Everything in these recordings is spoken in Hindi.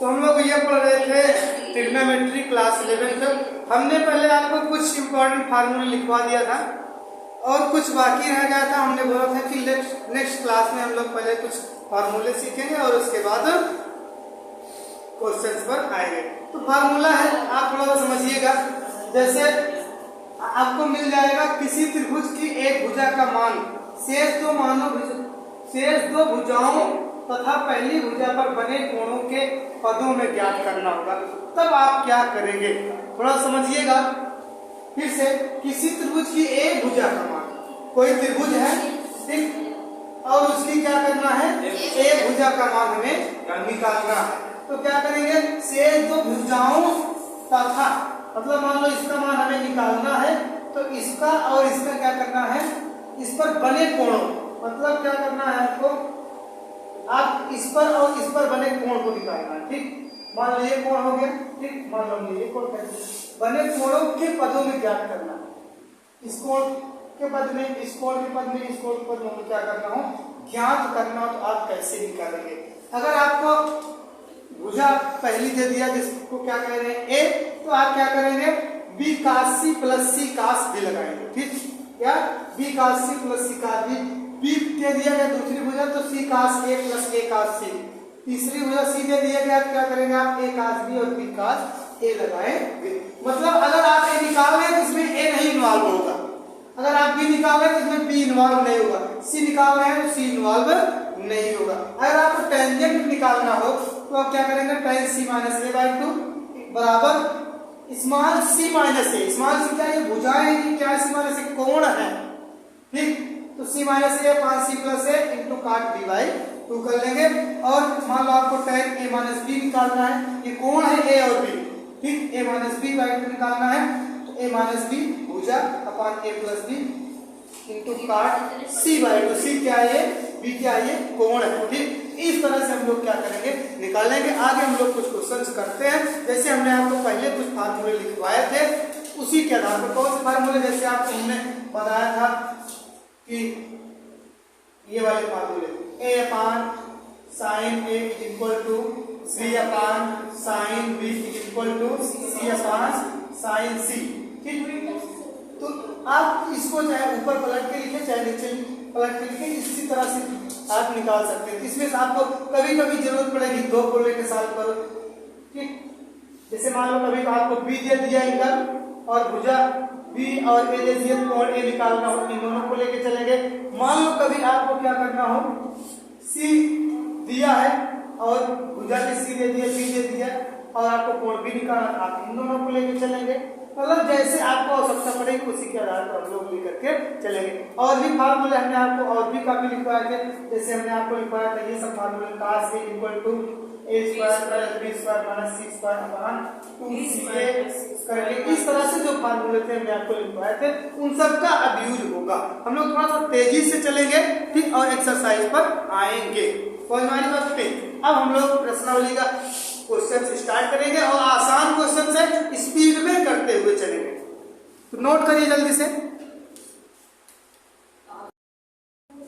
तो हम लोग ये पढ़ रहे थे ट्रिग्नोमेट्री क्लास 11 हमने पहले आपको कुछ इंपॉर्टेंट फार्मूले लिखवा दिया था और कुछ बाकी रह गया था। हमने बोला था कि नेक्स्ट क्लास में हम लोग पहले कुछ फार्मूले सीखेंगे और उसके बाद क्वेश्चंस पर आएंगे। तो फार्मूला है, आप थोड़ा समझिएगा। जैसे आपको मिल जाएगा किसी त्रिभुज की एक भुजा का मान शेष दो भुजाओं तथा पहली भुजा पर बने कोणों के पदों में ज्ञात करना होगा। तब आप क्या करेंगे, थोड़ा समझिएगा फिर से। किसी त्रिभुज की एक भुजा का मान, कोई त्रिभुज है ठीक, और उसकी क्या करना है, एक भुजा का मान हमें निकालना है। तो क्या करेंगे, शेष दो भुजाओं तथा, मतलब मान लो इसका मान हमें निकालना है, तो इसका और इसका क्या करना है, इस पर बने कोणों, मतलब क्या करना है आपको, आप इस पर और इस पर बने कोण को निकालना है ठीक। मान लो ये कोण हो गया ठीक, मान लो ये कोण कैसे, बने कोणों के पदों में ज्ञात करना है। इस कोण के पद में, इस कोण के पद में, इस कोण के पद में क्या करना हो, ज्ञात करना हो। तो आप कैसे निकालेंगे, अगर आपको भुजा पहली दे दिया जिसको क्या कह रहे हैं ए, तो आप क्या करेंगे, बी कास सी प्लस सी कास बी लगाएंगे ठीक, या बी कास सी प्लस सी कास बी दे दिया गया दूसरी भुजा, तो सी कास ए प्लस ए कास सी। तीसरी भुजा सी दे दिया गया, क्या करेंगे आप, ए कास बी और बी कास ए लगाएंगे। मतलब अगर आप ए निकाल रहे हैं तो इसमें ए नहीं इन्वॉल्व होगा, अगर आप बी निकाल रहे हैं तो इसमें बी इन्वॉल्व नहीं होगा, सी निकाल रहे हैं तो सी इन्वॉल्व नहीं होगा। अगर आपको टेंजेंट निकालना हो तो आप क्या करेंगे, tan c minus A by 2 बराबर स्मॉल सी माइनस ए। स्मॉल सी क्या है, भुजाएं, क्या सी माइनस ए कोण है ठीक, तो सी माइनस ए 5c प्लस ए इंटू काट बी बाई 2 कर लेंगे। और मान लो आपको tan a माइनस बी निकालना है, ये कोण है ए और बी ठीक, a माइनस बी बाई 2 निकालना है, तो a माइनस बी भुजा upon a plus b into cot c by 2। c क्या है, b क्या है, कोण है ठीक। इस तरह से हम लोग क्या करेंगे, निकालेंगे। आगे हम लोग कुछ क्वेश्चंस करते हैं। जैसे हमने आपको पहले कुछ फार्मूले लिखवाए थे, उसी के आधार पर कौन से फार्मूले, जैसे आपको हमने बताया था कि ये वाले फार्मूले, a upon sine a is equal to b upon sine b is equal to c upon sine c ठीक। तो आप इसको चाहे ऊपर पलट के लिखे चाहे नीचे पलट के लिखे, इसी तरह से आप निकाल सकते हैं। इसमें से आपको कभी कभी जरूरत पड़ेगी दो फॉर्मूले के साथ करो ठीक। जैसे मान लो कभी आपको बी दे दिया एंगल और भुजा बी और ए दे दिया, कोण ए निकालना हो, इन दोनों को लेके चलेंगे। मान लो कभी आपको क्या करना हो, सी दिया है और भुजा के सी दे दिया, बी दे दिया और आपको कोण बी निकालना, आप इन दोनों को लेके चलेंगे। मतलब जैसे आपको आवश्यकता पड़ेगी उसी के आधार पर हम लोग लेकर के चलेंगे। और भी फार्मूले हमने आपको और भी काफी लिखवाए थे। जैसे हमने आपको लिखवाया था ये सब फार्मूले, cos a equal to a square plus b square minus c square upon 2ca करके, इस तरह से जो फार्मूले थे हमने आपको लिखवाए थे, उन सब का अब यूज होगा। हम लोग थोड़ा सा तेजी से चलेंगे ठीक, और एक्सरसाइज पर आएंगे। हमारी बात पे अब हम लोग प्रश्नावली का क्वेश्चन स्टार्ट करेंगे और आसान क्वेश्चन से स्पीड में करते हुए चलेंगे। तो नोट करिए जल्दी से।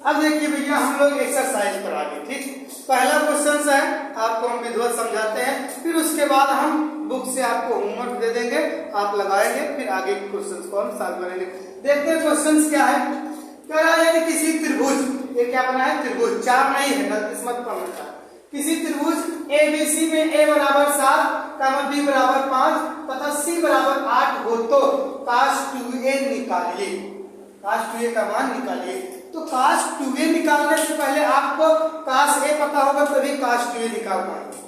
अब देखिए भैया हम लोग एक्सरसाइज पर आ गए ठीक। पहला क्वेश्चन है, आपको हम विधिवत समझाते हैं, फिर उसके बाद हम बुक से आपको होमवर्क दे देंगे, आप लगाएंगे, फिर आगे के क्वेश्चन को हम सॉल्व करेंगे। देखते हैं क्वेश्चन क्या है। कह रहा है कि किसी त्रिभुज, ये क्या बना है, त्रिभुज, चार नहीं है, गलती मत पढ़ना। किसी त्रिभुज ABC में a बराबर 7, b बराबर 5 तथा c बराबर 8 हो तो cos 2a निकालिए। cos 2a का मान निकालिए। तो cos 2a निकालने से पहले आपको cos a पता होगा तभी cos 2a निकाल पाएंगे।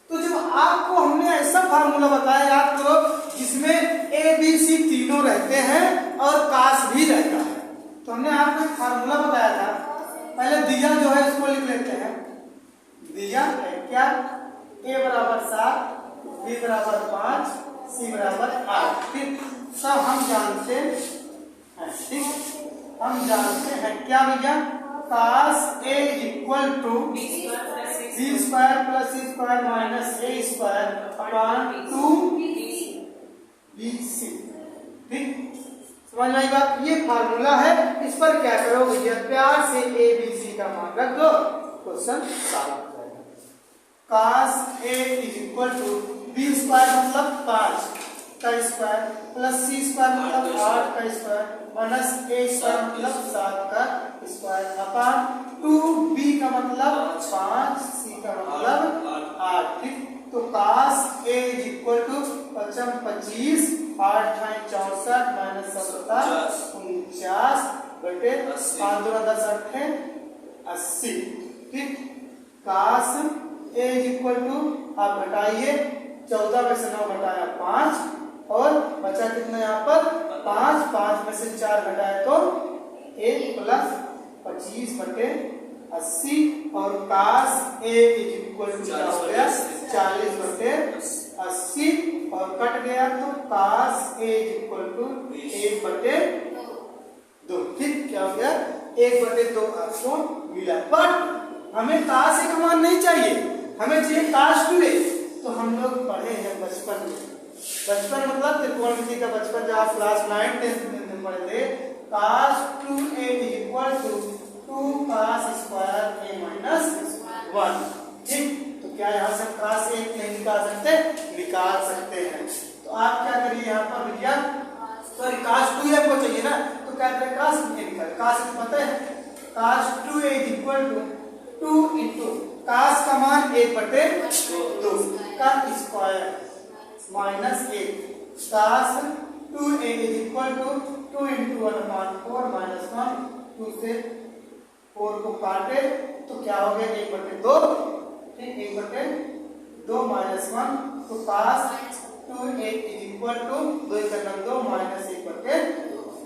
तो जब आपको हमने ऐसा फार्मूला बताया, याद करो, जिसमें a b c तीनों रहते हैं और cos भी रहता है, तो हमने आपको एक फार्मूला बताया था। पहले दिया जो है इसको लिख लेते हैं। दिया है क्या, a बराबर 7, b बराबर 5, c बराबर 8 ठीक। सब हम जानते हैं ठीक, हम जानते हैं क्या भैया, cos a equal to b square plus c square minus a square upon 2bc ठीक। समझ में आई बात, ये फार्मूला है। इस पर क्या करो भैया, प्यार से a b c का मान रख दो, क्वेश्चन सॉल्व हो जाएगा। cos a is equal to b square मतलब 5 का स्क्वायर प्लस सी स्क्वायर मतलब 8 का स्क्वायर माइनस ए स्क्वायर मतलब 7 का स्क्वायर अपॉन 2b का मतलब 5 सी का मतलब 8। ठीक, तो cos a is equal to 25 8 64 minus 17 49 बटे 5 2 10 80। ठीक, cos a is equal to आप घटाइए 14 में से 9 घटाया 5 और बचा कितना यहाँ पर 5 में से 4 घटाए तो 1 प्लस 25 बटे 80 और cos a is equal to क्या हो गया 40 बटे 80 और कट गया तो cos a is equal to 1 बटे 2। ठीक, क्या हो गया 1 बटे 2 आपको मिला। बट हमें cos a का मान नहीं चाहिए, हमें चाहिए cos 2a। तो हम लोग पढ़े हैं बचपन मतलब त्रिकोणमिति का बचपन जब आप क्लास 9 10 में पढ़े थे cos 2a is equal to 2 cos square a minus 1। ठीक, तो क्या यहाँ से cos a नहीं निकाल सकते, निकाल सकते हैं। तो आप क्या करिए यहाँ पर भैया सॉरी cos 2a को चाहिए ना, तो क्या करें cos a निकाल, cos पता है cos 2a is equal to 2 into cos का मान 1 बटे 2 का square minus 1 cos 2a is equal to 2 into 1/4 minus 1 2 से 4 को काटे तो क्या हो गया 1 बटे 2। ठीक, 1 बटे 2 माइनस 1 तो cos 2a is equal to 2 का 2 माइनस 1 बटे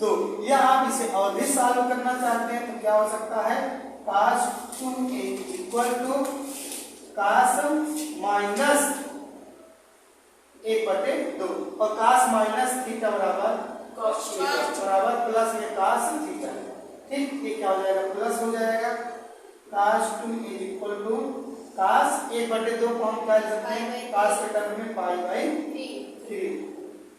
2। या आप इसे और भी सॉल्व करना चाहते हैं तो क्या हो सकता है cos 2a is equal to cos minus 1 बटे 2 और cos माइनस थीटा बराबर प्लस में cos थीटा। ठीक, ये क्या हो जाएगा प्लस हो जाएगा cos 2 is equal to cos 1 बटे 2 को हम क्या लिख सकते हैं cos के टर्म में पाई बाई 3।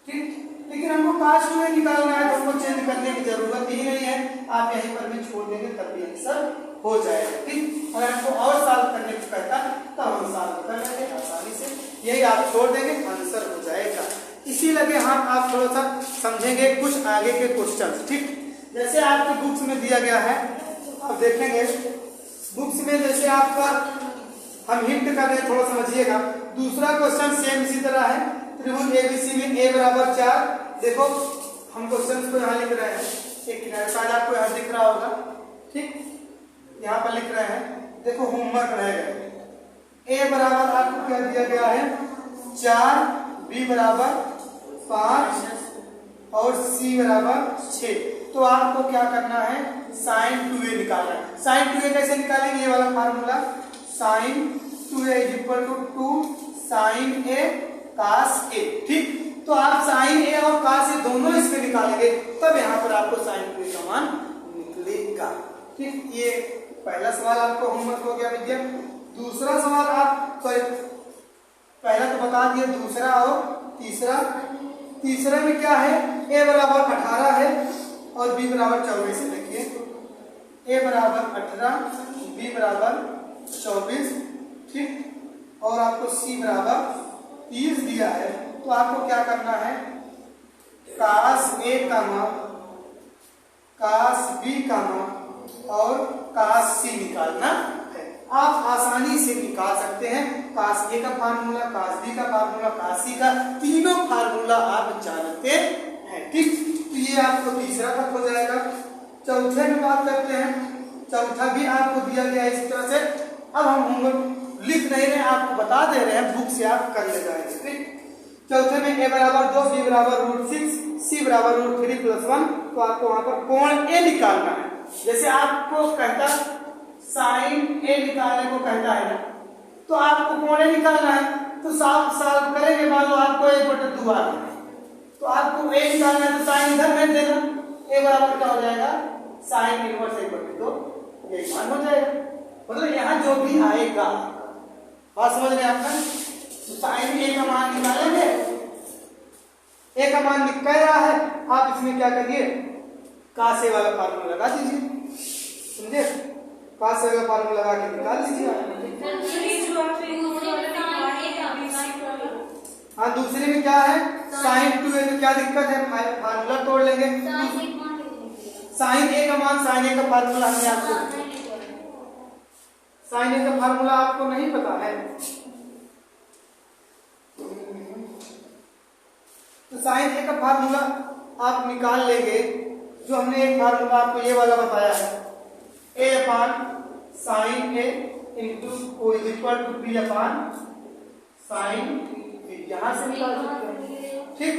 ठीक, लेकिन हमको cos 2a निकालना है तो हमको चेंज करने की जरूरत ही नहीं है, आप यहीं पर भी छोड़ देंगे तब भी आंसर हो जाएगा। ठीक, अगर हमको और सॉल्व करने को कहता तो हम सॉल्व कर लेंगे आसानी से, यही आप छोड़ देंगे आंसर हो जाएगा। इसी लगे हम आप थोड़ा सा समझेंगे कुछ आगे के क्वेश्चन। ठीक, जैसे आपकी बुक्स में दिया गया है आप देखेंगे बुक्स में जैसे आपका हम हिंट कर रहे हैं थोड़ा समझिएगा। दूसरा क्वेश्चन सेम इसी तरह है, त्रिभुज एबीसी में a बराबर 4। देखो हम क्वेश्चन को यहाँ लिख रहे हैं, एक किनारे शायद आपको यहाँ दिख रहा होगा। ठीक, यहाँ पर लिख रहे हैं, देखो होमवर्क रहेगा a बराबर आपको क्या दिया गया है 4, b बराबर 5 और c बराबर 6। तो आपको क्या करना है sin 2a निकालना है। sin 2a कैसे निकालेंगे, ये वाला formula sin 2a is equal to 2 sin a cos a। ठीक, तो आप sin a और cos a दोनों इसमें निकालेंगे तब यहाँ पर आपको sin 2a का मान निकलेगा। ठीक, ये पहला सवाल आपको होमवर्क हो गया विद्या। दूसरा सवाल आप सॉरी पहला तो बता दिए, दूसरा और तीसरा में क्या है a बराबर 18 है और b बराबर 24 है। देखिए a बराबर 18 b बराबर 24। ठीक, और आपको c बराबर 30 दिया है तो आपको क्या करना है cos a का मान cos b का मान और cos c निकालना है। आप आसानी से निकाल सकते हैं cos a का फार्मूला, cos b का फार्मूला, cos c का, तीनों फार्मूला आप जानते हैं। ठीक, तो ये आपको तीसरा तक हो जाएगा। चौथे में बात करते हैं, चौथा भी आपको दिया गया है इस तरह से। अब हम होमवर्क लिख नहीं रहे, आपको बता दे रहे हैं, बुक से आप कर ले जाएंगे। ठीक, चौथे में a बराबर 2, b बराबर √6, c बराबर √3 + 1। तो आपको वहां पर कोण a निकालना है। जैसे आपको कहता sin a निकालने को कहता है ना, तो आपको कोण a निकालना है तो सॉल्व करेंगे। मान लो आपको 1/2 आ गया तो आपको a निकालना है तो साइन इधर भेज देना, a बराबर क्या हो जाएगा sin इनवर्स 1/2, ये मान हो जाएगा। मतलब यहाँ जो भी आएगा बात समझ रहे हैं आपका। तो साइन a का मान निकालेंगे, a का मान निकल रहा है, आप इसमें क्या करिए cos a वाला फार्मूला लगा दीजिए। समझे, cos a वाला फार्मूला लगा के निकाल दीजिए। हाँ दूसरे में क्या है साइन 2 है, तो क्या दिक्कत है, फार्मूला तोड़ लेंगे। साइन ए का मान, साइन ए का फार्मूला हमने आपको, साइन ए का फार्मूला आपको नहीं पता है, तो साइन ए का फार्मूला आप निकाल लेंगे। जो हमने एक फार्मूला आपको ये वाला बताया है, A upon sine A into O is equal to B upon sine B, यहां से निकाल सकते हैं। ठीक,